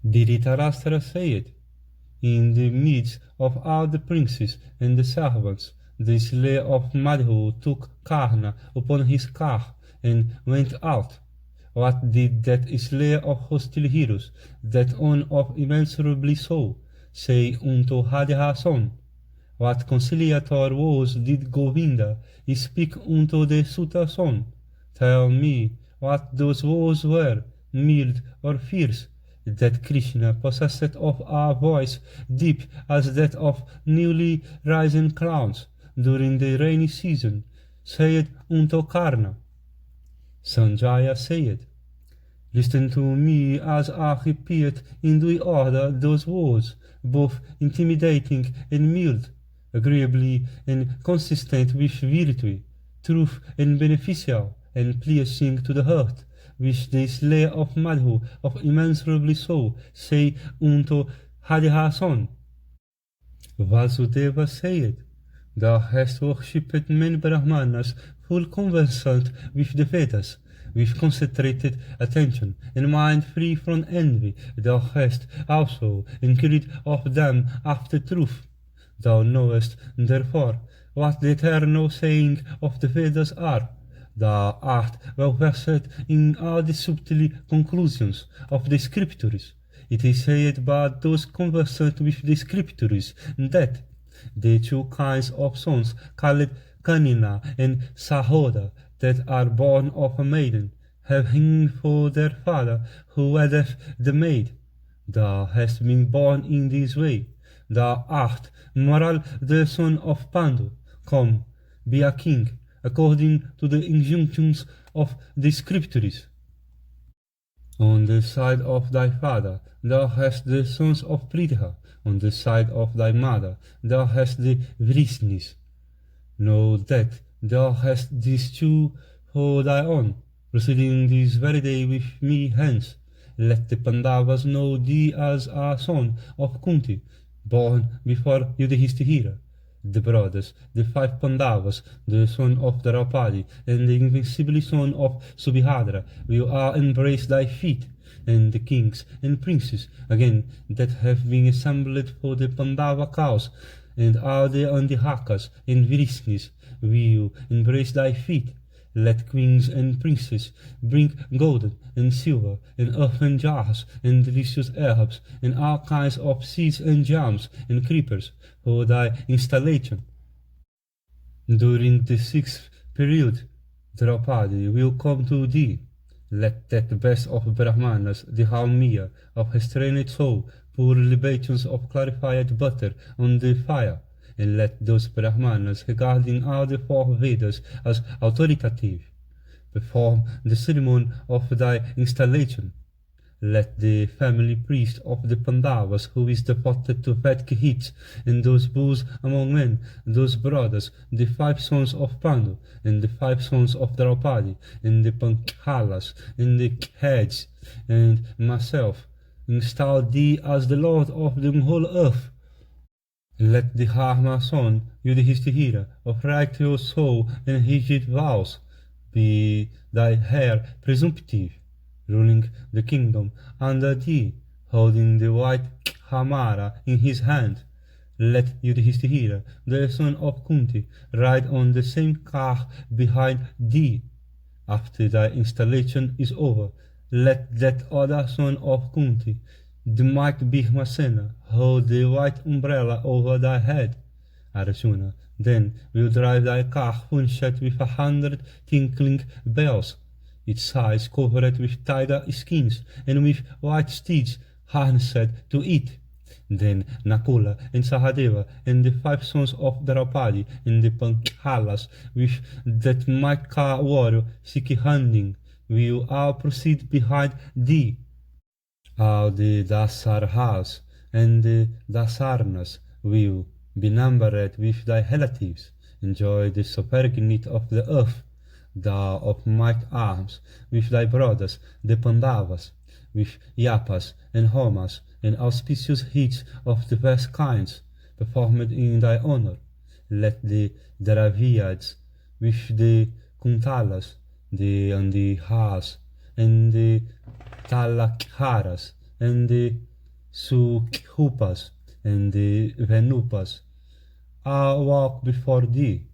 Dhritarashtra said, in the midst of all the princes and the servants, the slayer of Madhu took Karna upon his car and went out. What did that slayer of hostile heroes, that one of immeasurably soul, say unto Radha's son? What conciliator words did Govinda speak unto the Suta's son? Tell me what those words were, mild or fierce, that Krishna, possessed of a voice deep as that of newly risen clouds during the rainy season, said unto Karna. Sanjaya said, listen to me as I repeat in due order those words, both intimidating and mild, agreeably and consistent with virtue, truth and beneficial, and pleasing to the heart, which the slayer of Madhu of immeasurably soul say unto Radha's son. Vasudeva said, thou hast worshipped many Brahmanas full conversant with the Vedas, with concentrated attention and mind free from envy. Thou hast also inquired of them after truth. Thou knowest, therefore, what the eternal saying of the Vedas are. Thou art well versed in all the subtle conclusions of the Scriptures. It is said by those conversant with the Scriptures that the two kinds of sons called Kanina and Sahoda that are born of a maiden have him for their father who weddeth the maid. Thou hast been born in this way. Thou art moral the son of Pandu. Come, be a king, according to the injunctions of the Scriptures. On the side of thy father thou hast the sons of Pritha, on the side of thy mother thou hast the Vrishnis. Know that thou hast these two for thy own, proceeding this very day with me hence. Let the Pandavas know thee as a son of Kunti, born before Yudhishthira. The brothers, the 5 Pandavas, the son of Draupadi, and the invincible son of Subhadra, will all embrace thy feet, and the kings and princes, again, that have been assembled for the Pandava cause, and all the Andihakas and Vrishnis, will embrace thy feet. Let queens and princes bring golden and silver and earthen jars and delicious herbs and all kinds of seeds and jams and creepers for thy installation. During the 6th period, Draupadi will come to thee. Let that best of Brahmanas, the Halmia of restrained soul, pour libations of clarified butter on the fire, and let those Brahmanas, regarding all the 4 Vedas as authoritative, perform the ceremony of thy installation. Let the family priest of the Pandavas, who is devoted to Vedic hits, and those bulls among men, those brothers, the 5 sons of Pandu, and the 5 sons of Draupadi, and the Pankhalas, and the heads, and myself, install thee as the Lord of the whole earth. Let the Dharma's son, Yudhishthira, of righteous soul and rigid vows, be thy heir presumptive, ruling the kingdom under thee, holding the white Hamara in his hand. Let Yudhishthira, the son of Kunti, ride on the same car behind thee. After thy installation is over, let that other son of Kunti, the mighty Bhishmasena, hold the white umbrella over thy head. Arjuna then will drive thy car furnished with 100 tinkling bells, its sides covered with tiger skins, and with white steeds harnessed to it. Then Nakula and Sahadeva and the 5 sons of Draupadi and the Pankhalas, with that mighty car warrior Sikhi-handing, will all proceed behind thee. All the Dasarhas and the Dasarnas will, be numbered with thy relatives, enjoy the sovereignty of the earth. Thou of mighty arms, with thy brothers, the Pandavas, with yapas and homas and auspicious rites of diverse kinds, performed in thy honor. Let the Draviads, with the Kuntalas, the Andihas, and the Talakharas, and the Sukhupas and the Venupas, I walk before thee.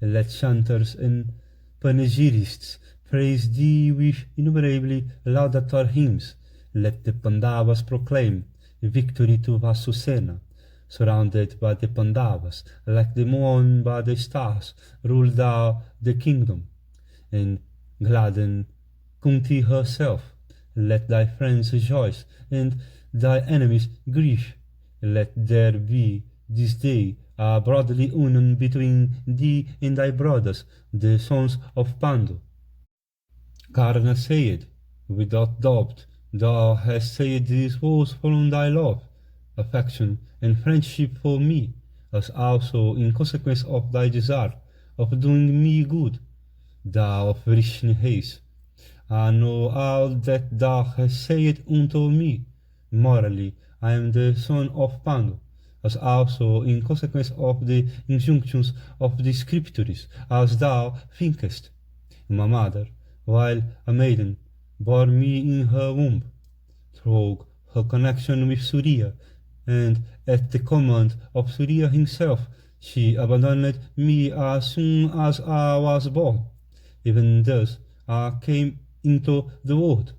Let chanters and panegyrists praise thee with innumerably laudatory hymns. Let the Pandavas proclaim victory to Vasusena. Surrounded by the Pandavas, like the moon by the stars, rule thou the kingdom, and gladden Kunti herself. Let thy friends rejoice, and thy enemies grieve. Let there be this day a brotherly union between thee and thy brothers, the sons of Pandu. Karna said, without doubt, thou hast said these words from thy love, affection, and friendship for me, as also in consequence of thy desire of doing me good, thou of Vrishni haste. I know all that thou hast said unto me. Morally, I am the son of Pandu, as also in consequence of the injunctions of the scriptures, as thou thinkest. My mother, while a maiden, bore me in her womb, through her connection with Surya, and at the command of Surya himself, she abandoned me as soon as I was born. Even thus, I came into the world.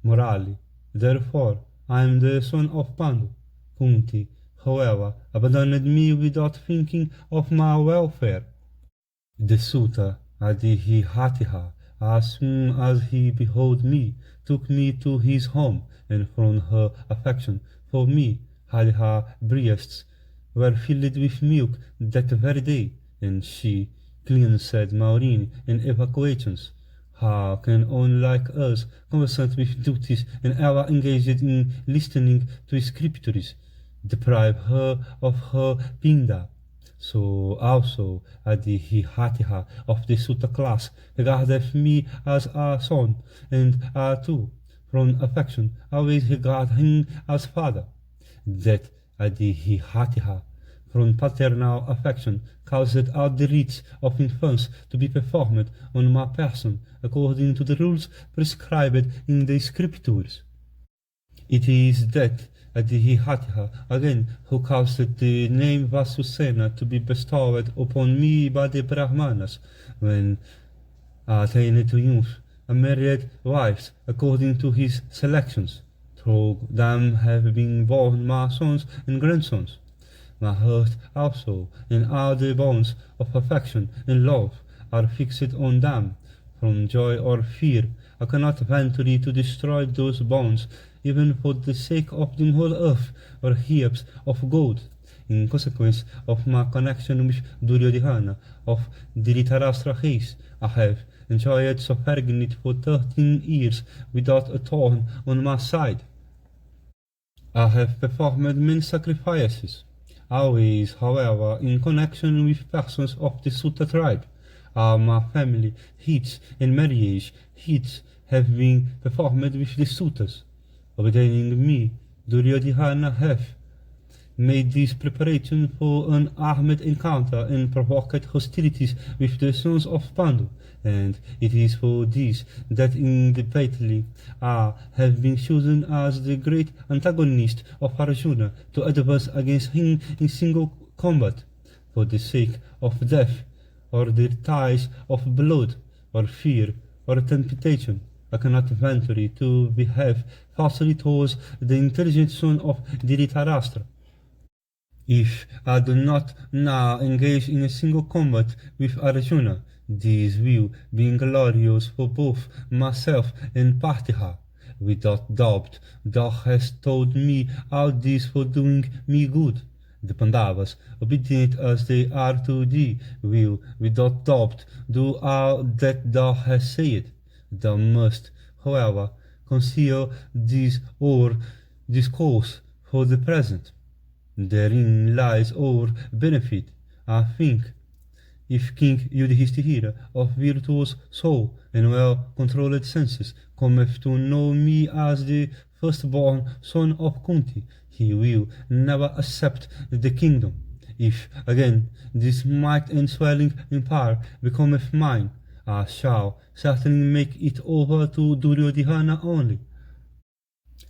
Morally, therefore, I am the son of Pandu. Kunti, however, abandoned me without thinking of my welfare. The Sutta Adihihatiha, as soon as he beheld me, took me to his home, and from her affection for me, her breasts were filled with milk that very day, and she cleansed my urine and evacuations. How can one like us, conversant with duties and ever engaged in listening to scriptures, deprive her of her pinda? So also Adihihatiha of the Sutta class regardeth me as a son, and I too, from affection, always regard him as father. That Adihihatiha, from paternal affection, caused all the rites of infants to be performed on my person according to the rules prescribed in the scriptures. It is that Adihihatiha, again, who caused the name Vasusena to be bestowed upon me by the Brahmanas, when I attained to youth, and married wives according to his selections. Through them have been born my sons and grandsons. My heart also, and all the bonds of affection and love are fixed on them. From joy or fear, I cannot venture to destroy those bonds, even for the sake of the whole earth or heaps of gold. In consequence of my connection with Duryodhana of the Dhritarashtra race, I have enjoyed sovereignty for 13 years without a thorn on my side. I have performed many sacrifices, always, however, in connection with persons of the Sutta tribe. All my family rites and marriage rites have been performed with the Suttas. Obtaining me, Duryodhana hath made this preparation for an armed encounter and provoked hostilities with the sons of Pandu, and it is for this that independently I have been chosen as the great antagonist of Arjuna to advance against him in single combat, for the sake of death, or the ties of blood, or fear, or temptation. I cannot venture to behave falsely towards the intelligent son of Dhritarashtra. If I do not now engage in a single combat with Arjuna, this will be glorious for both myself and Partha. Without doubt, thou hast told me all this for doing me good. The Pandavas, obedient as they are to thee, will, without doubt, do all that thou hast said. Thou must, however, conceal this or discourse for the present. Therein lies our benefit, I think. If King Yudhishthira, of virtuous soul and well-controlled senses, cometh to know me as the firstborn son of Kunti, he will never accept the kingdom. If, again, this might and swelling empire becometh mine, I shall certainly make it over to Duryodhana only.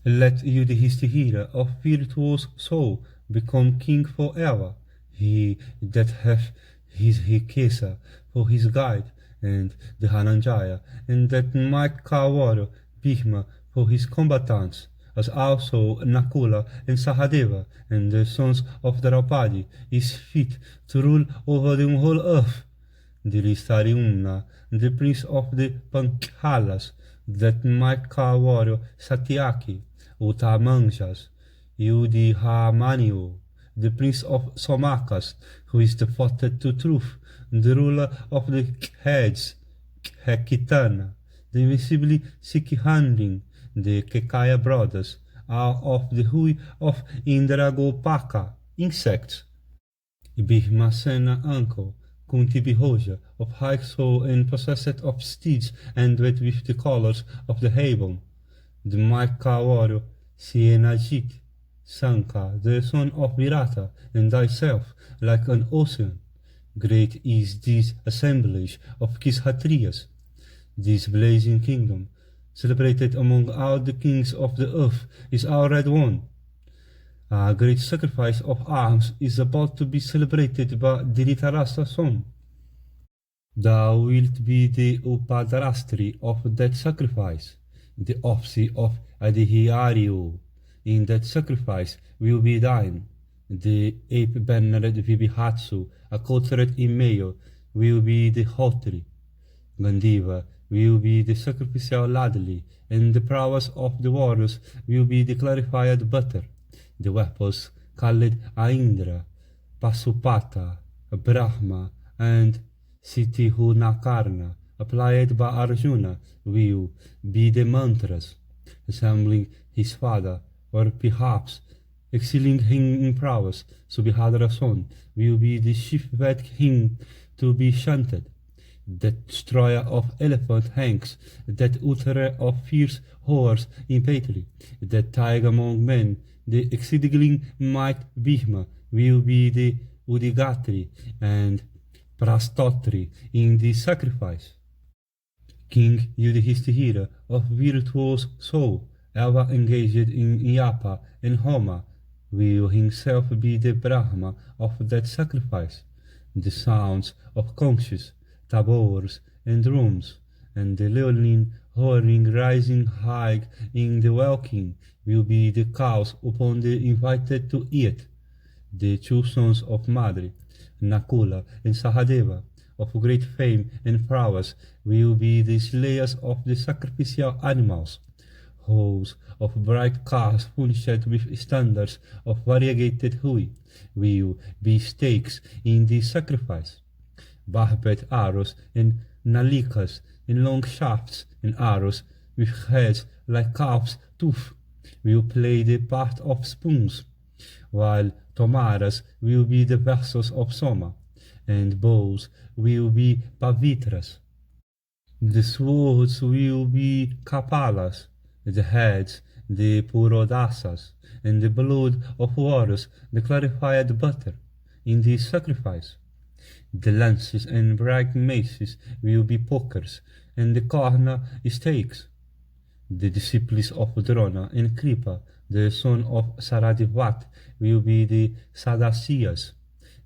Let Yudhishthira of virtuous soul become king forever, he that hath his Hikesa for his guide, and the Dhananjaya, and that might warrior Bhishma for his combatants, as also Nakula and Sahadeva, and the sons of Draupadi, is fit to rule over the whole earth. Dhritarhyumna, the prince of the Panchalas, that might warrior Satyaki, Uttamanjas, Yudhihamanyu, the prince of Somakas, who is devoted to truth, the ruler of the heads, Hekitana, the invisibly Sikhi-handling, the Kekaya brothers, are of the Hui of Indragopaka, insects. Bhishmasena uncle, Kunti Bihoja, of high soul and possessed of steeds endowed with the colors of the heaven. The Maika warrior Sienajit, Sanka, the son of Virata, and thyself, like an ocean. Great is this assemblage of Kishatriyas, this blazing kingdom, celebrated among all the kings of the earth, is already won. A great sacrifice of arms is about to be celebrated by Dhritarashtra's son. Thou wilt be the Upadrastri of that sacrifice, the offspring of Adhiharyu. In that sacrifice will be thine. The ape-bannered Vibhihatsu, acculturated in mail, will be the Hotri. Gandiva will be the sacrificial ladle, and the prowess of the warriors will be the clarified butter. The weapons called Aindra, Pasupata, Brahma, and Sitihuna applied by Arjuna, will be the mantras, resembling his father, or perhaps excelling him in prowess. Subhadra's son will be the chief-vet hymn to be chanted. That destroyer of elephant hanks, that utterer of fierce horrors in Paitri, that tiger among men, the exceedingly might Bhishma will be the Udigatri and Prastotri in the sacrifice. King Yudhishthira of virtuous soul, ever engaged in Yapa and Homa, will himself be the Brahma of that sacrifice. The sounds of conches, tabors, and drums, and the leonine roaring rising high in the welkin will be the cows upon the invited to eat. The two sons of Madri, Nakula and Sahadeva, of great fame and prowess, will be the slayers of the sacrificial animals. Holes of bright cars furnished with standards of variegated hue will be stakes in the sacrifice. Barbed arrows and nalikas and long shafts and arrows with heads like calf's tooth will play the part of spoons, while tomaras will be the vessels of soma, and bows will be pavitras. The swords will be kapalas, the heads the purodasas, and the blood of warriors the clarified butter in the sacrifice. The lances and bright maces will be pokers, and the Karna stakes. The disciples of Drona and Kripa, the son of Saradivat, will be the Sadasyas.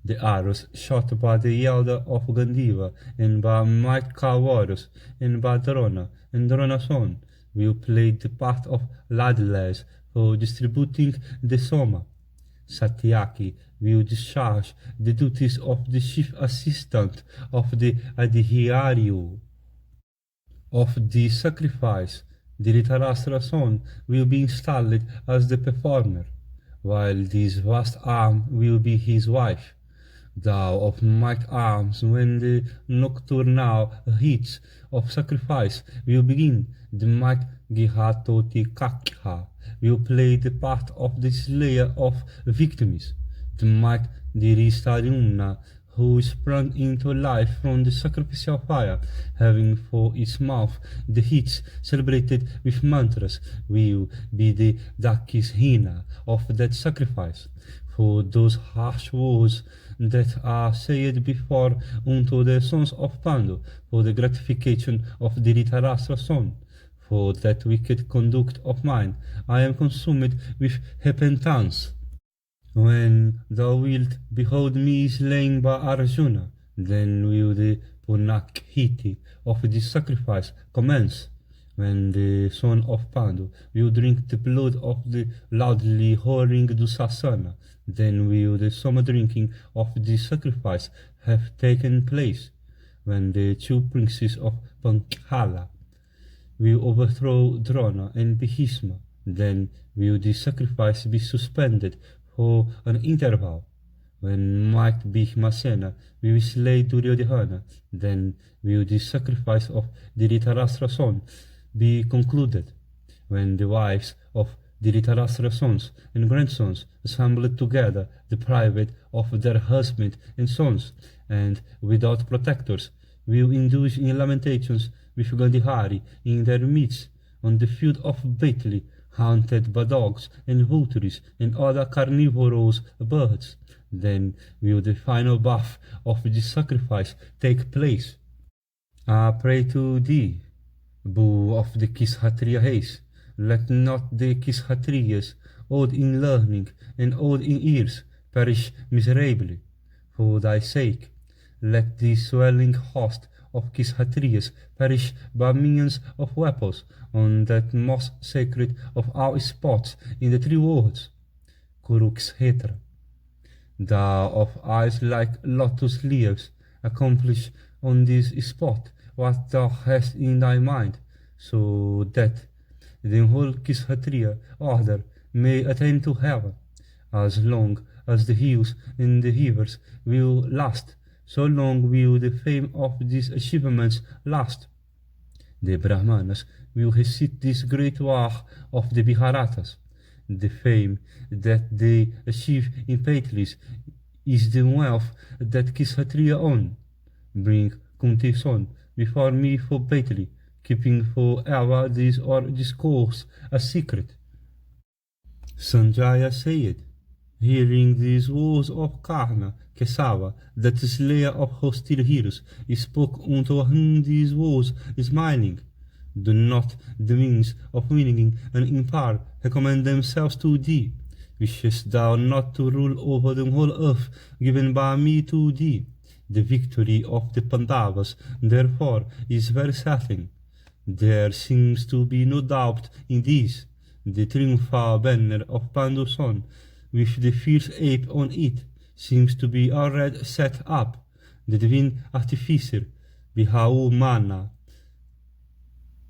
The arrows shot by the elder of Gandiva and by Maitka warriors and by Drona and Drona's son will play the part of ladles for distributing the soma. Satyaki will discharge the duties of the chief assistant of the Adhiharyu. Of the sacrifice, Dhritarashtra's son will be installed as the performer, while this vast arm will be his wife. Thou of might arms, when the nocturnal rites of sacrifice will begin, the might Gihatoti will play the part of the slayer of victims. The might Dhritarhyumna, who sprang into life from the sacrificial fire, having for its mouth the hits celebrated with mantras, will be the Dakishina of that sacrifice. For those harsh words that are said before unto the sons of Pandu, for the gratification of Dhritarashtra's son, For that wicked conduct of mine I am consumed with repentance. When thou wilt behold me slain by Arjuna, then will the Punakhiti of this sacrifice commence. When the son of Pandu will drink the blood of the loudly whoring Dusasana, then will the summer drinking of this sacrifice have taken place. When the two princes of Panchala will overthrow Drona and Bhishma, then will the sacrifice be suspended for an interval. When might Bhishmasena will slay Duryodhana, then will the sacrifice of Dhritarashtra's son be concluded. When the wives of Dhritarashtra's sons and grandsons assembled together, deprived of their husband and sons, and without protectors, will indulge in lamentations with Gandhihari in their midst on the field of battle, haunted by dogs and vultures and other carnivorous birds, then will the final bath of the sacrifice take place. I pray to thee, bull of the Kshatriya race, let not the Kshatriyas, old in learning and old in years, perish miserably. For thy sake, let the swelling host of Kshatriyas perish by means of weapons on that most sacred of all spots in the three worlds, Kurukshetra. Thou of eyes like lotus leaves, accomplish on this spot what thou hast in thy mind, so that the whole Kshatriya order may attain to heaven. As long as the hills and the rivers will last, so long will the fame of these achievements last. The Brahmanas will recite this great war of the Viharatas. The fame that they achieve in battles is the wealth that Kshatriya own. Bring Kunti's son before me for battle, keeping forever this or discourse a secret. Sanjaya said, hearing these words of Karna, Kesava, that slayer of hostile heroes, spoke unto him these words, smiling. Do not the means of winning an empire recommend themselves to thee? Wishest thou not to rule over the whole earth given by me to thee? The victory of the Pandavas, therefore, is very certain. There seems to be no doubt in this. The triumphal banner of Pandu's son, with the fierce ape on it, seems to be already set up. The divine artificer, Bihaumana,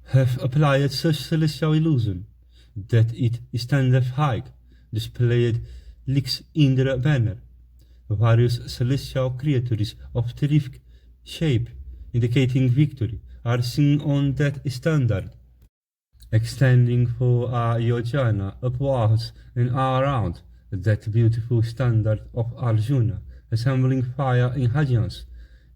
have applied such celestial illusion, that it standeth high, displayed like Indra banner. Various celestial creatures of terrific shape, indicating victory, are seen on that standard, extending for a yojana upwards and around. That beautiful standard of Arjuna, assembling fire in radiance,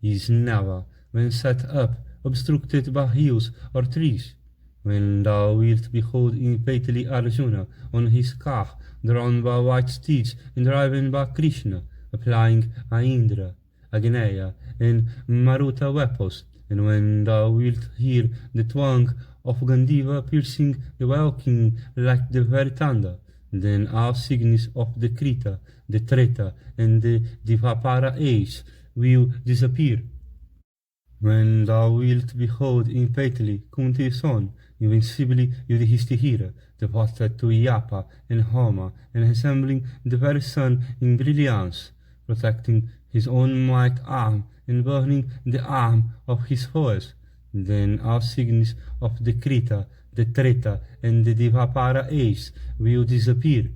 is never, when set up, obstructed by hills or trees. When thou wilt behold in battle Arjuna on his car, drawn by white steeds and driven by Krishna, applying Indra, Agneya, and Maruta weapons, and when thou wilt hear the twang of Gandiva piercing the welkin like the very thunder, then all signs of the Krita, the Treta, and the Dvapara age will disappear. When thou wilt behold in battle Kunti's son, invincibly Yudhishthira, devoted to Yapa and Homa, and resembling the very sun in brilliance, protecting his own might arm and burning the arm of his foes, then all signs of the Krita, the Treta, and the Dvapara age will disappear.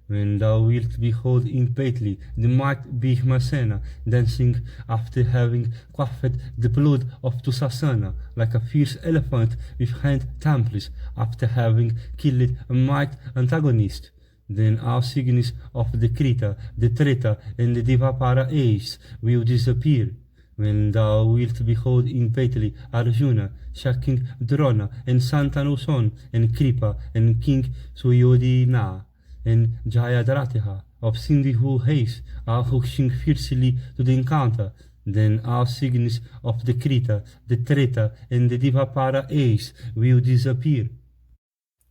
When thou wilt behold in battle the mighty Bhishmasena dancing after having quaffed the blood of Dusasana like a fierce elephant with hand temples after having killed a mighty antagonist, then all signs of the Krita, the Treta, and the Dvapara age will disappear. When thou wilt behold in battle Arjuna shaking Drona and Santanu's son and Kripa and King Suyodhana and Jayadratha of Sindhu race are rushing fiercely to the encounter, then all signs of the Krita, the Treta, and the Dvapara age will disappear.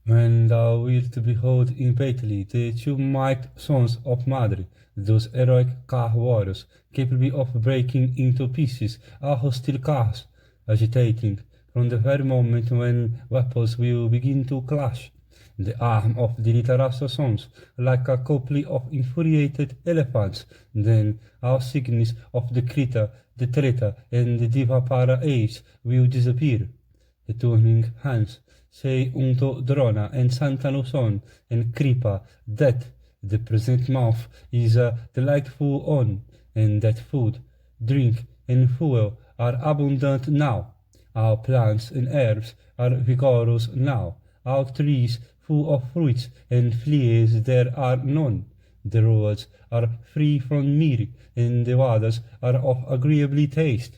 When thou wilt behold impatiently the two mighty sons of Madre, those heroic car warriors, capable of breaking into pieces our hostile cars, agitating from the very moment when weapons will begin to clash. The arm of the Dhritarashtra sons, like a couple of infuriated elephants, then our sickness of the Krita, the Treta, and the Dvapara age will disappear. The turning hands say unto Drona and Santanu son and Kripa that the present mouth is a delightful one, and that food, drink, and fuel are abundant now. Our plants and herbs are vigorous now. Our trees full of fruits and fleas there are none. The roads are free from mire, and the waters are of agreeable taste.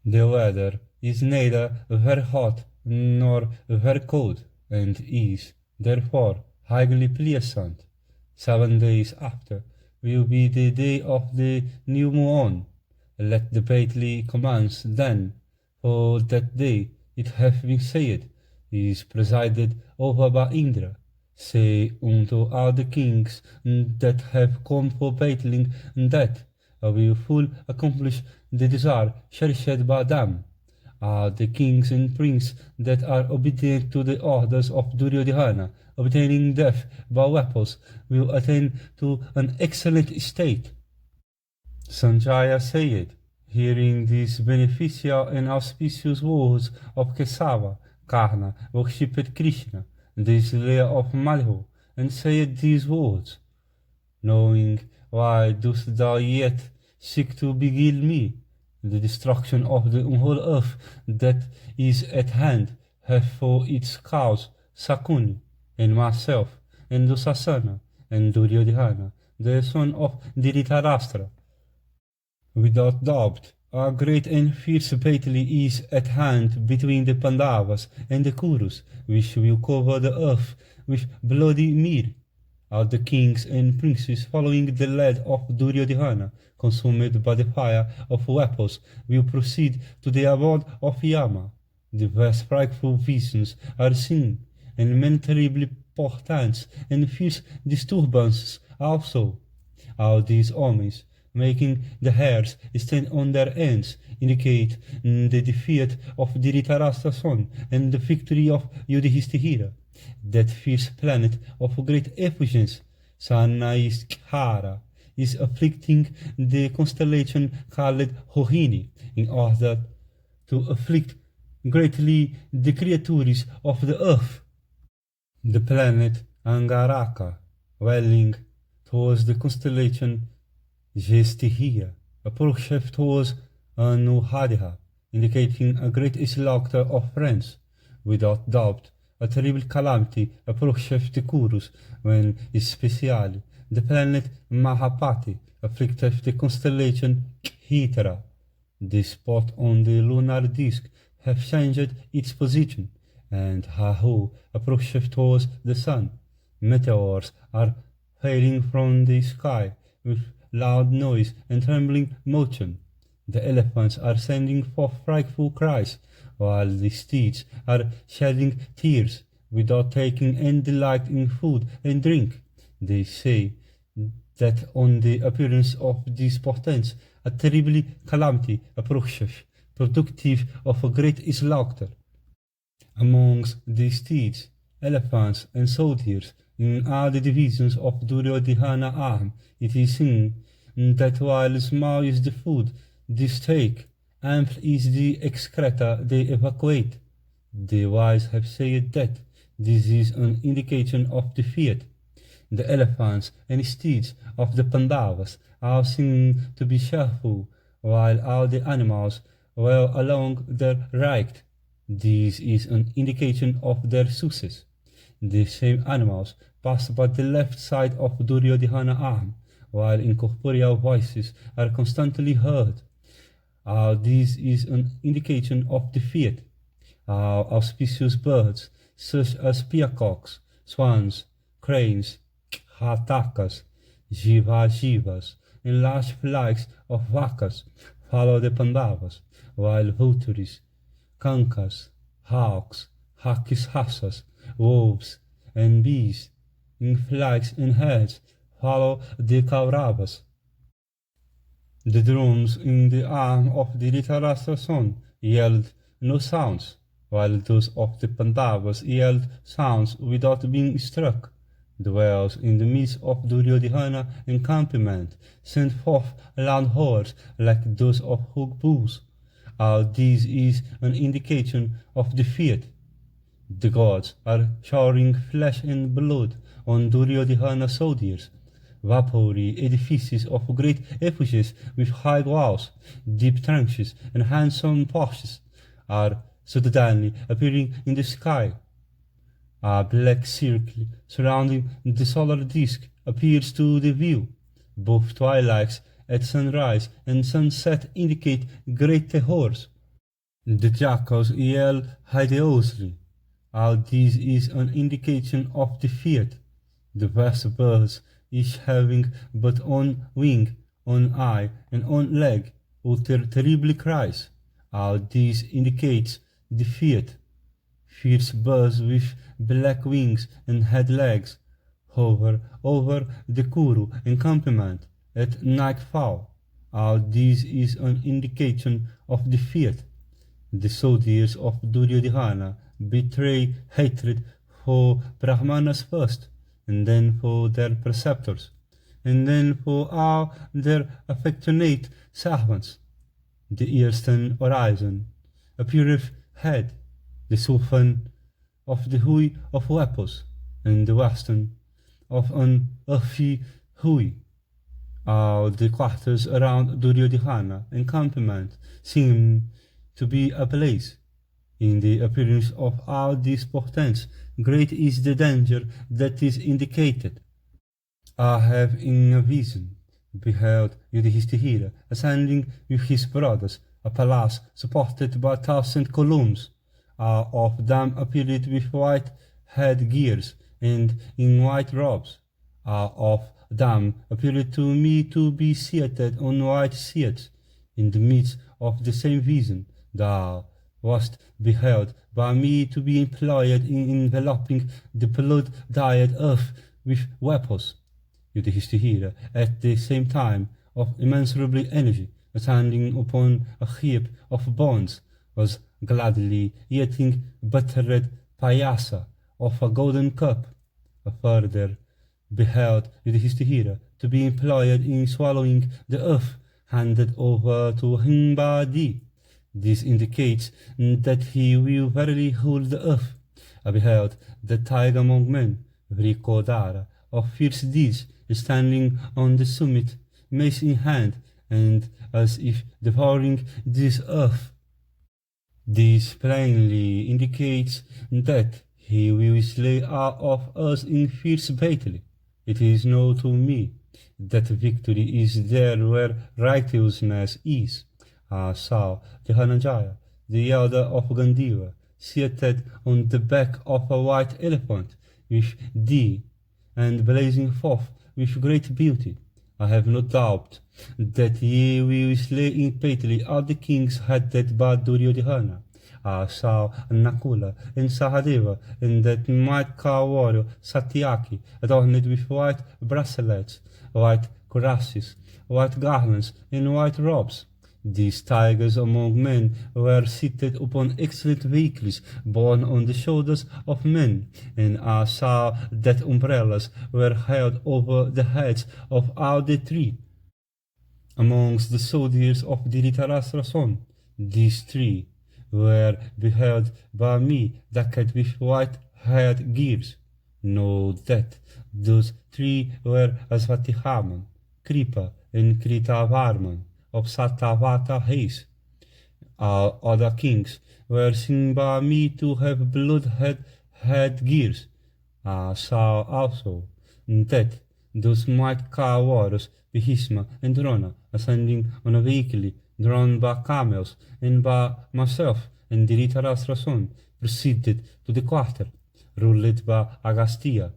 The weather is neither very hot nor very cold, and is, therefore, highly pleasant. 7 days after will be the day of the new moon. Let the battle commence then, for that day, it hath been said, is presided over by Indra. Say unto all the kings that have come for battling that I will full accomplish the desire cherished by them. All the kings and princes that are obedient to the orders of Duryodhana, obtaining death by weapons, will attain to an excellent state. Sanjaya said, hearing these beneficial and auspicious words of Kesava, Karna worshipped Krishna, the slayer of Malho, and said these words, knowing why dost thou yet seek to beguile me? The destruction of the whole earth that is at hand hath for its cause Sakuni, and myself, and Dusasana, and Duryodhana, the son of Dhritarashtra. Without doubt, a great and fierce battle is at hand between the Pandavas and the Kurus, which will cover the earth with bloody mire. All the kings and princes following the lead of Duryodhana, consumed by the fire of weapons, will proceed to the abode of Yama. Diverse frightful visions are seen, and many terrible portents and fierce disturbances also. All these omens, making the hairs stand on their ends, indicate the defeat of Dhritarashtra's son and the victory of Yudhishthira. That fierce planet of great effulgence, Sanaiskara, is afflicting the constellation called Rohini, in order to afflict greatly the creatures of the earth. The planet Angaraka, welling towards the constellation Jestihia, approacheth towards Anuradha, indicating a great slaughter of friends. Without doubt, a terrible calamity approacheth the Kurus, when especially the planet Mahapati afflicteth the constellation Hitra. The spot on the lunar disk hath changed its position, and Rahu approacheth towards the sun. Meteors are falling from the sky with loud noise and trembling motion. The elephants are sending forth frightful cries, while the steeds are shedding tears, without taking any delight in food and drink. They say that on the appearance of these portents, a terrible calamity approacheth, productive of a great slaughter. Amongst the steeds, elephants, and soldiers, in all the divisions of Duryodhana arm, it is seen that while small is the food they take, ample is the excreta they evacuate. The wise have said that this is an indication of defeat. The elephants and steeds of the Pandavas are seen to be cheerful, while all the animals well along their right. This is an indication of their success. The same animals pass by the left side of Duryodhana arm, while incorporeal voices are constantly heard. This is an indication of defeat. Auspicious birds, such as peacocks, swans, cranes, hatakas, jivas, and large flocks of vacas, follow the Pandavas, while vultures, kankas, hawks, rakshasas, wolves and beasts, in flags and heads, follow the Cobras. The drums in the arm of the Dhritarashtra son yelled no sounds, while those of the Pandavas yelled sounds without being struck. The wells in the midst of Duryodhana encampment sent forth loud horns like those of hooked bulls. All this is an indication of defeat. The gods are showering flesh and blood on Duryodhana's soldiers. Vapory edifices of great effigies with high walls, deep trenches, and handsome porches are suddenly appearing in the sky. A black circle surrounding the solar disk appears to the view. Both twilights at sunrise and sunset indicate great terrors. The jackals yell hideously. All this is an indication of defeat. The vast birds, each having but one wing, one eye, and one leg, utter terrible cries. All this indicates defeat. Fierce birds with black wings and head legs hover over the Kuru encampment at nightfall. All this is an indication of defeat. The soldiers of Duryodhana betray hatred for Brahmanas first, and then for their preceptors, and then for all their affectionate servants. The eastern horizon appeareth head, the southern of the hue of weapons, and the western of an earthy hue. All the quarters around Duryodhana encampment seem to be ablaze. In the appearance of all these portents, great is the danger that is indicated. I have in a vision beheld Yudhishthira ascending with his brothers a palace supported by 1,000 columns. All of them appeared with white headgears and in white robes. All of them appeared to me to be seated on white seats. In the midst of the same vision, thou wast beheld by me to be employed in enveloping the blood-dyed earth with weapons. Yudhishthira, at the same time of immeasurable energy, standing upon a heap of bones, was gladly eating buttered payasa of a golden cup. A further beheld Yudhishthira to be employed in swallowing the earth handed over to him by thee. This indicates that he will verily rule the earth. I beheld the tiger among men, Vrikodara, of fierce deeds, standing on the summit, mace in hand, and as if devouring this earth. This plainly indicates that he will slay all of us in fierce battle. It is known to me that victory is there where righteousness is. I saw Jahanajaya, the elder of Gandiva, seated on the back of a white elephant with thee, and blazing forth with great beauty. I have no doubt that ye will slay in battle all the kings headed by Duryodhana. I saw Nakula and Sahadeva and that might cow warrior Satyaki, adorned with white bracelets, white cuirasses, white garlands, and white robes. These tigers among men were seated upon excellent vehicles borne on the shoulders of men, and I saw that umbrellas were held over the heads of all the three. Amongst the soldiers of Dhritarashtra son, these three were beheld by me decked with white headgears. Know that those three were Asvatihaman, Kripa, and Kritavarman of Satavata race. All other kings were seen by me to have blood headgears. I saw also that those might car warriors, Bhishma and Drona, ascending on a vehicle drawn by camels, and by myself and Dhritarashtra son, proceeded to the quarter, ruled by Agastya.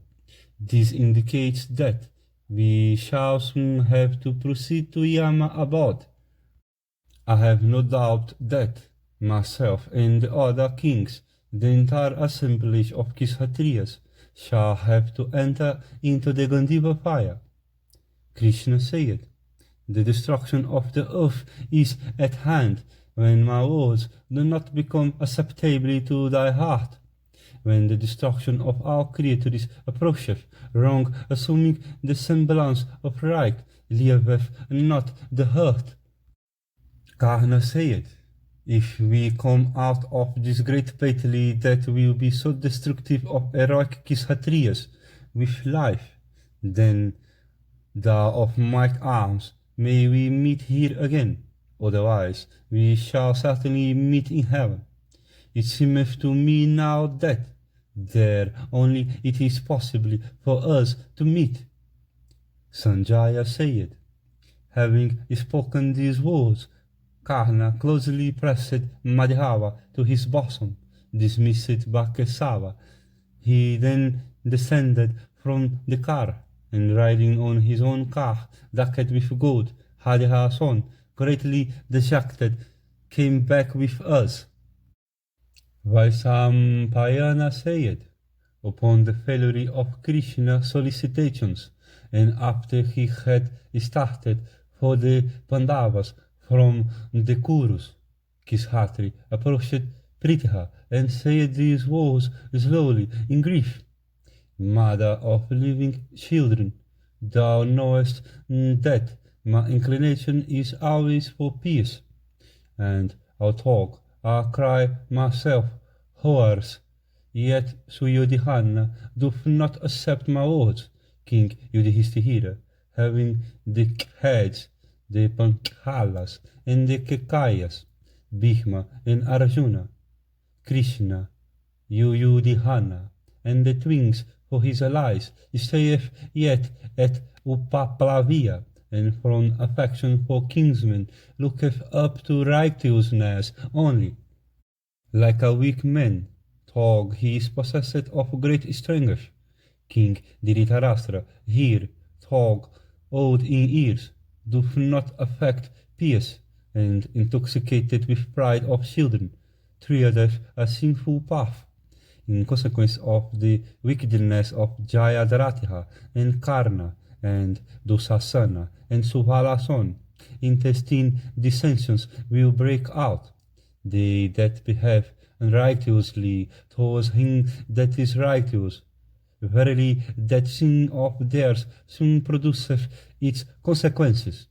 This indicates that we shall soon have to proceed to Yama abode. I have no doubt that myself and the other kings the entire assemblage of Kshatriyas shall have to enter into the Gandiva fire. Krishna said, the destruction of the earth is at hand when my words do not become acceptable to thy heart. When the destruction of our creatures approacheth, wrong assuming the semblance of right, leaveth not the hurt. Karna said, if we come out of this great battle that will be so destructive of heroic Kshatriyas with life, then thou of might arms, may we meet here again, otherwise we shall certainly meet in heaven. It seemeth to me now that there only it is possible for us to meet. Sanjaya said, having spoken these words, Karna closely pressed Madhava to his bosom, dismissed by Kesava. He then descended from the car, and riding on his own car, decked with gold, Hariha's son, greatly dejected, came back with us. Vaisampayana said, upon the failure of Krishna's solicitations, and after he had started for the Pandavas from the Kurus, Kshatri approached Pritha and said these words slowly in grief. Mother of living children, thou knowest that my inclination is always for peace, and I'll talk, I'll cry myself hoarse, yet Suyodhana doth not accept my words. King Yudhishthira, having the heads, the Panchalas, and the Kekayas, Bhishma and Arjuna, Krishna, Yudhishthira, and the twins for his allies, stayeth yet at Upaplavia, and from affection for kinsmen looketh up to righteousness only. Like a weak man, Thog he is possessed of great strength. King Dhritarashtra, here, Thog, old in years, doth not affect peace, and intoxicated with pride of children, treadeth a sinful path. In consequence of the wickedness of Jayadratha and Karna and Dusasana and Subalason, intestine dissensions will break out. They that behave unrighteously towards him that is righteous, verily that sin of theirs soon produceth its consequences.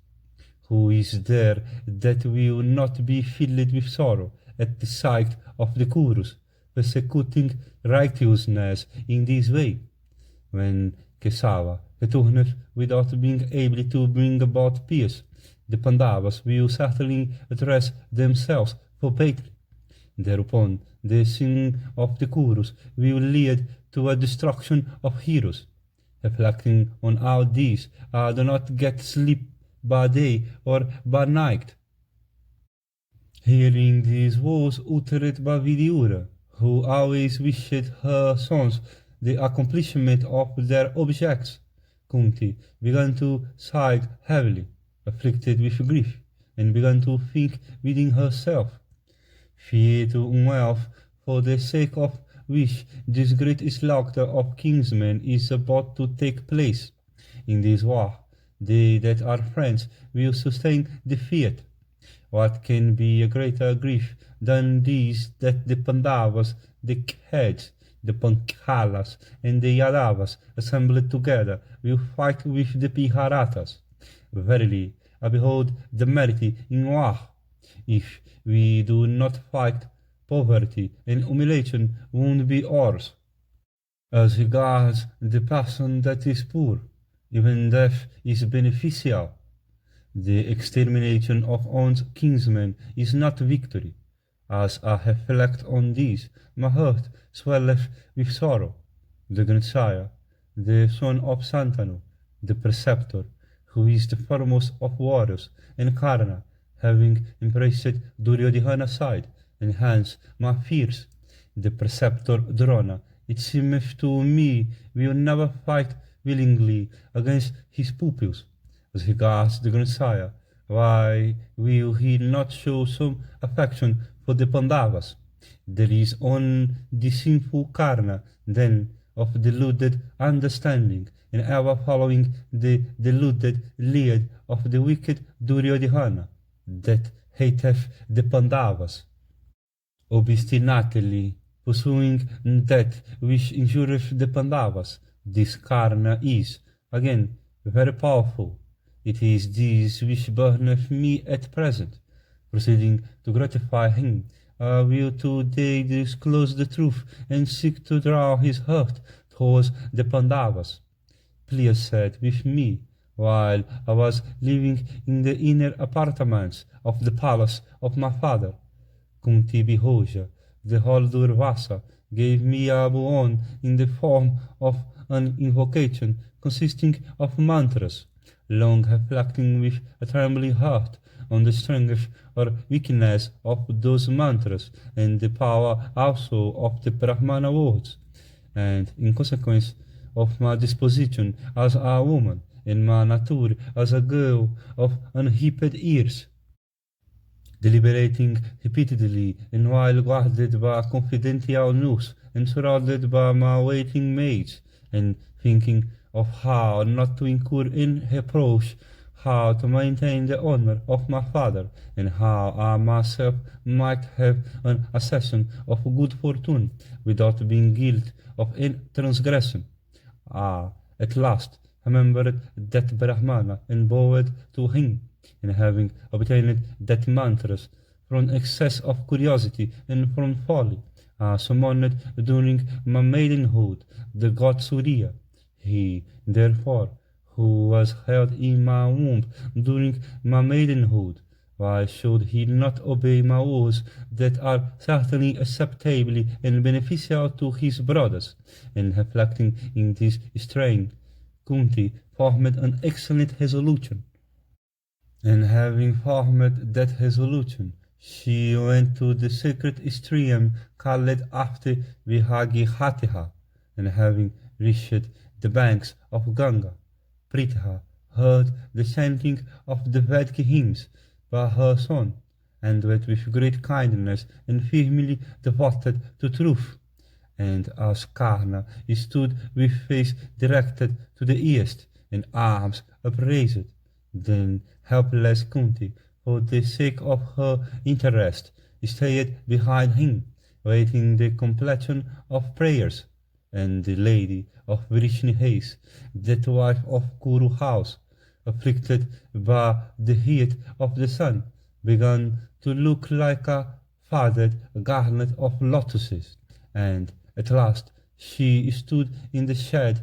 Who is there that will not be filled with sorrow at the sight of the Kurus persecuting righteousness in this way? When Kesava returneth without being able to bring about peace, the Pandavas will certainly address themselves for battle. Thereupon the sin of the Kurus will lead to a destruction of heroes. Reflecting on all these, I do not get sleep by day or by night. Hearing these words uttered by Vidura, who always wished her sons the accomplishment of their objects, Kunti began to sigh heavily, afflicted with grief, and began to think within herself, fear to wealth, for the sake of which this great slaughter of kinsmen is about to take place. In this war, they that are friends will sustain defeat. What can be a greater grief than these that the Pandavas, the heads, the Panchalas, and the Yadavas assembled together will fight with the Piharatas? Verily, I behold the merit in war. If we do not fight, poverty and humiliation won't be ours. As regards the person that is poor, even death is beneficial. The extermination of one's kinsmen is not victory. As I reflect on this, my heart swelleth with sorrow. The grandsire, the son of Santanu, the preceptor, who is the foremost of warriors, and Karna, having embraced Duryodhana's side, and hence my fears, the preceptor Drona, it seemeth to me, will never fight willingly against his pupils. As regards the grandsire, why will he not show some affection for the Pandavas? There is on the sinful Karna, then, of deluded understanding, and ever following the deluded lead of the wicked Duryodhana, that hateth the Pandavas, obstinately pursuing that which injureth the Pandavas. This Karna is, again, very powerful. It is this which burneth me at present. Proceeding to gratify him, I will today disclose the truth and seek to draw his heart towards the Pandavas. Please said with me, while I was living in the inner apartments of the palace of my father, Kunti Bihoja, the whole Durvasa, gave me a boon in the form of an invocation consisting of mantras, long reflecting with a trembling heart on the strength or weakness of those mantras and the power also of the Brahmana words, and in consequence of my disposition as a woman and my nature as a girl of unheaped years, deliberating repeatedly and while guarded by confidential news and surrounded by my waiting maids, and thinking of how not to incur in reproach, how to maintain the honor of my father, and how I myself might have an accession of good fortune without being guilty of any transgression. At last remembered that Brahmana and bowed to him, and having obtained that mantras from excess of curiosity and from folly, I summoned during my maidenhood the god Surya. He, therefore, who was held in my womb during my maidenhood, why should he not obey my words that are certainly acceptable and beneficial to his brothers? And reflecting in this strain, Kunti formed an excellent resolution. And having formed that resolution, she went to the sacred stream called after Vihagihatiha, and having reached the banks of Ganga, Pritha heard the chanting of the Vedic hymns by her son, and went with great kindness and firmly devoted to truth. And as Karna stood with face directed to the east and arms upraised, then helpless Kunti, for the sake of her interest, stayed behind him, waiting the completion of prayers. And the lady of Vrishnihes, that wife of Kuru house, afflicted by the heat of the sun, began to look like a feathered garland of lotuses, and at last she stood in the shade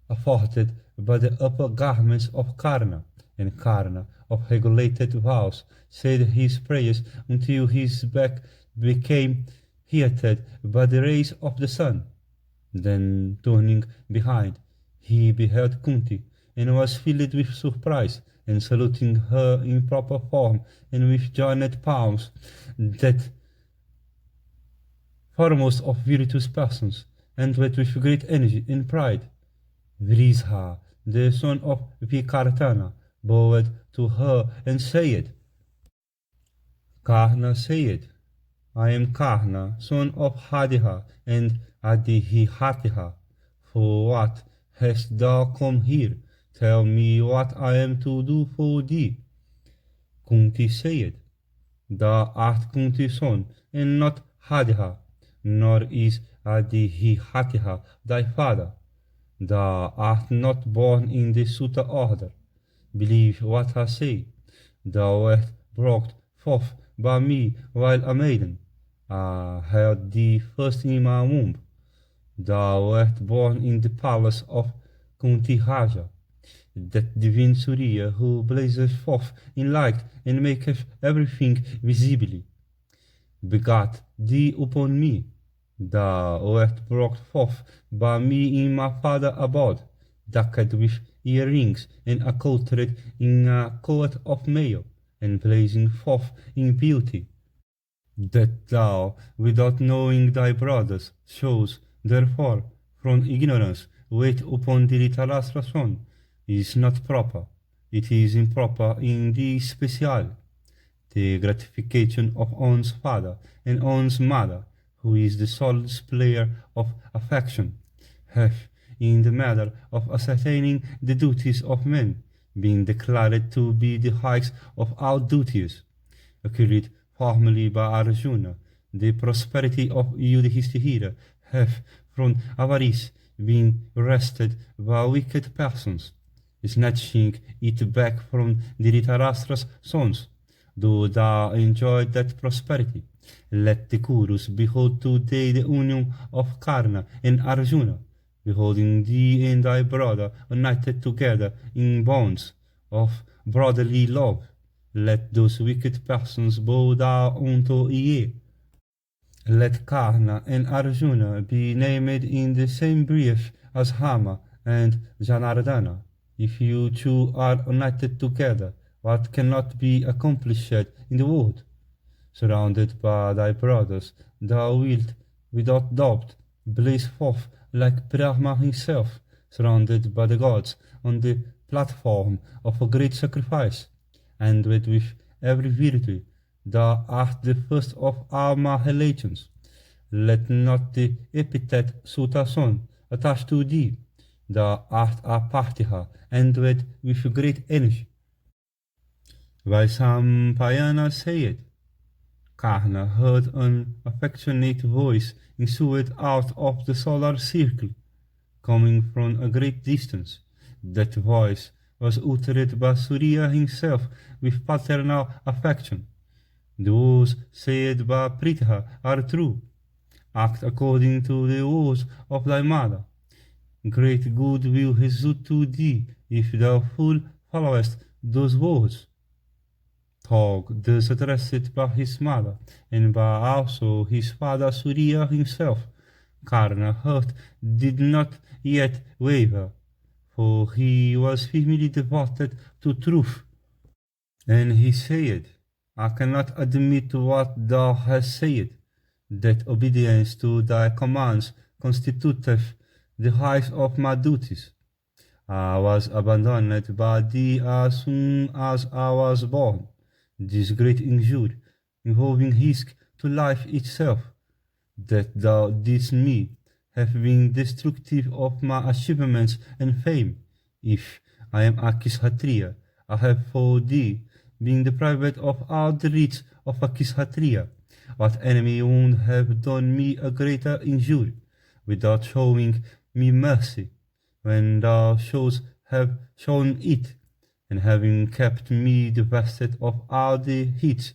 afforded by the upper garments of Karna, and Karna, of regulated vows, said his prayers until his back became heated by the rays of the sun. Then, turning behind, he beheld Kunti, and was filled with surprise, and saluting her in proper form and with joined palms, that foremost of virtuous persons, and with great energy and pride. Vrisha, the son of Vikartana, bowed to her and said, Karna said, I am Karna, son of Hadiha and Adihihatiha. For what hast thou come here? Tell me what I am to do for thee. Kunti said, Thou art Kunti's son, and not Hadiha, nor is Adihihatiha thy father. Thou art not born in the Sutta order. Believe what I say. Thou wert brought forth by me while a maiden. I held thee first in my womb. Thou wert born in the palace of Kunti Raja, that divine Surya who blazes forth in light and maketh everything visibly, begat thee upon me. Thou wert brought forth by me in my father's abode, decked with earrings and accoutred in a coat of mail, and blazing forth in beauty. That thou, without knowing thy brothers, shows, therefore, from ignorance, wait upon the Dhritarashtra son, is not proper. It is improper in the special. The gratification of one's father and one's mother, who is the sole displayer of affection, have, in the matter of ascertaining the duties of men, been declared to be the highest of all duties, occurred formerly by Arjuna. The prosperity of Yudhishthira have, from avarice, been wrested by wicked persons, snatching it back from Dhritarashtra's sons, though thou enjoyed that prosperity. Let the Kurus behold today the union of Karna and Arjuna, beholding thee and thy brother united together in bonds of brotherly love. Let those wicked persons bow down unto ye. Let Karna and Arjuna be named in the same breath as Hama and Janardana. If you two are united together, what cannot be accomplished in the world? Surrounded by thy brothers, thou wilt, without doubt, blaze forth like Brahma himself, surrounded by the gods, on the platform of a great sacrifice, and with every virtue. Thou art the first of all Mahalations. Let not the epithet Sutason attach to thee. Thou art a Partiha, endowed with great energy. Vaisampayana said, Karna heard an affectionate voice issued out of the solar circle, coming from a great distance. That voice was uttered by Surya himself with paternal affection. The words said by Pritha are true. Act according to the words of thy mother. Great good will result to thee if thou full followest those words. Thog thus addressed by his mother, and by also his father Surya himself, Karna's heart did not yet waver, for he was firmly devoted to truth. And he said, I cannot admit what thou hast said, that obedience to thy commands constituteth the highest of my duties. I was abandoned by thee as soon as I was born. This great injury, involving risk to life itself, that thou didst me, have been destructive of my achievements and fame. If I am a Kshatriya, I have for thee been deprived of all the rights of a Kshatriya. What enemy would have done me a greater injury, without showing me mercy, when thou shouldst have shown it? And having kept me divested of all the heats,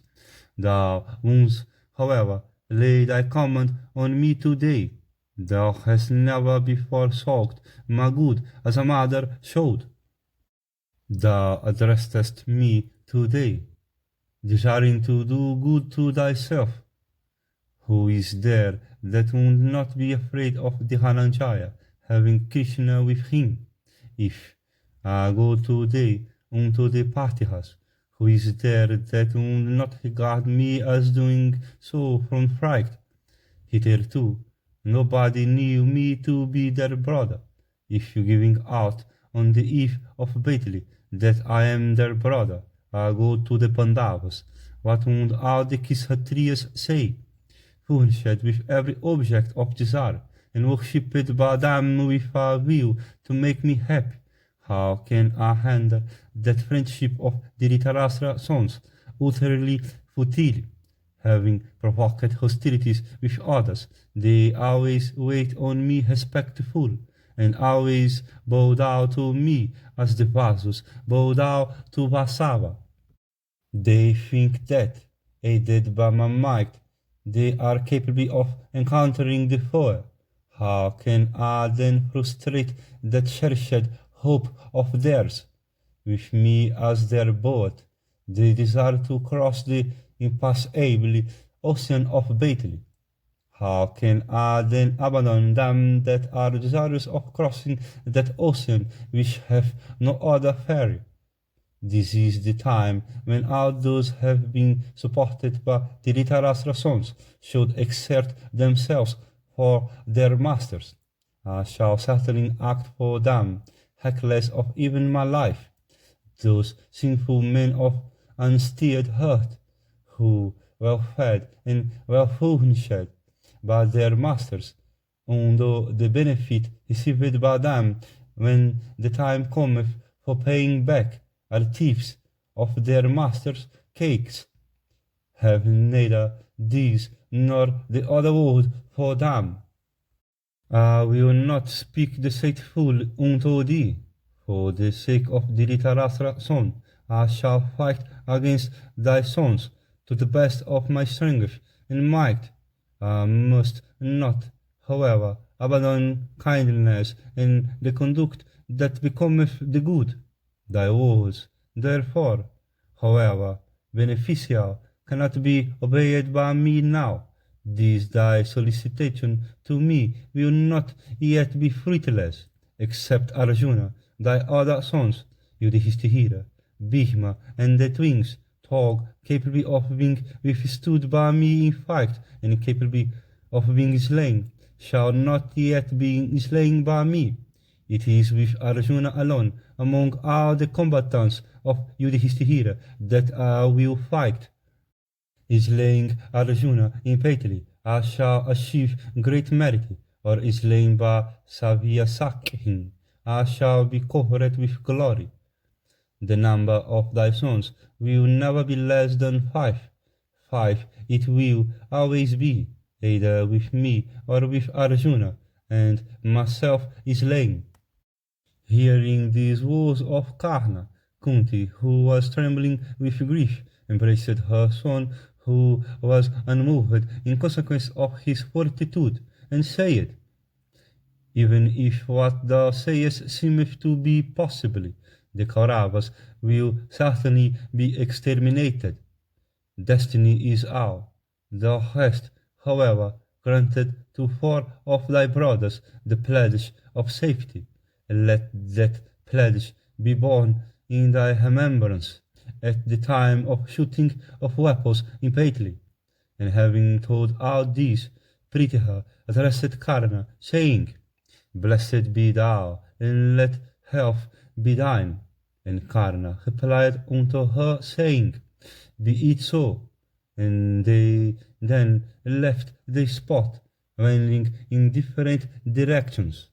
thou wouldst, however, lay thy command on me today. Thou hast never before sought my good as a mother showed. Thou addressedst me today, desiring to do good to thyself. Who is there that would not be afraid of Dhananjaya, having Krishna with him? If I go today unto the Partihas, who is there that would not regard me as doing so from fright? Hitherto nobody knew me to be their brother. If you giving out on the eve of battle that I am their brother, I go to the Pandavas, what would all the Kshatriyas say? Furnished with every object of desire, and worshipped by them with a will to make me happy, how can I handle that friendship of the Dhritarashtra sons, utterly futile? Having provoked hostilities with others, they always wait on me respectful, and always bow down to me as the Vasus bow down to Vasava. They think that, aided by my might, they are capable of encountering the foe. How can I then frustrate that cherished hope of theirs? With me as their boat, they desire to cross the impassable ocean of battle. How can I then abandon them that are desirous of crossing that ocean which have no other ferry? This is the time when all those have been supported by the Dhritarashtra sons should exert themselves for their masters. I shall certainly act for them, reckless of even my life. Those sinful men of unsteered heart, who, well fed and well furnished, by their masters, undo the benefit received by them when the time cometh for paying back, are thieves of their masters' cakes, having neither this nor the other word for them. I will not speak deceitful unto thee. For the sake of the Dhritarashtra son, I shall fight against thy sons to the best of my strength and might. I must not, however, abandon kindness and the conduct that becometh the good. Thy words, therefore, however beneficial, cannot be obeyed by me now. This thy solicitation to me will not yet be fruitless, except Arjuna, thy other sons, Yudhishthira, Bhishma, and the twins, Tog, capable of being withstood by me in fight, and capable of being slain, shall not yet be slain by me. It is with Arjuna alone, among all the combatants of Yudhishthira, that I will fight. Slaying Arjuna impatiently, I shall achieve great merit, or slain by Savyasakhin, I shall be covered with glory. The number of thy sons will never be less than 5. 5 it will always be, either with me or with Arjuna, and myself slain. Hearing these words of Karna, Kunti, who was trembling with grief, embraced her son, who was unmoved in consequence of his fortitude, and said, Even if what thou sayest seemeth to be possible, the Kauravas will certainly be exterminated. Destiny is all. Thou hast, however, granted to 4 of thy brothers the pledge of safety. Let that pledge be borne in thy remembrance at the time of shooting of weapons impatiently. And having told all this, Pritha addressed Karna, saying, Blessed be thou, and let health be thine. And Karna replied unto her, saying, Be it so. And they then left the spot, running in different directions.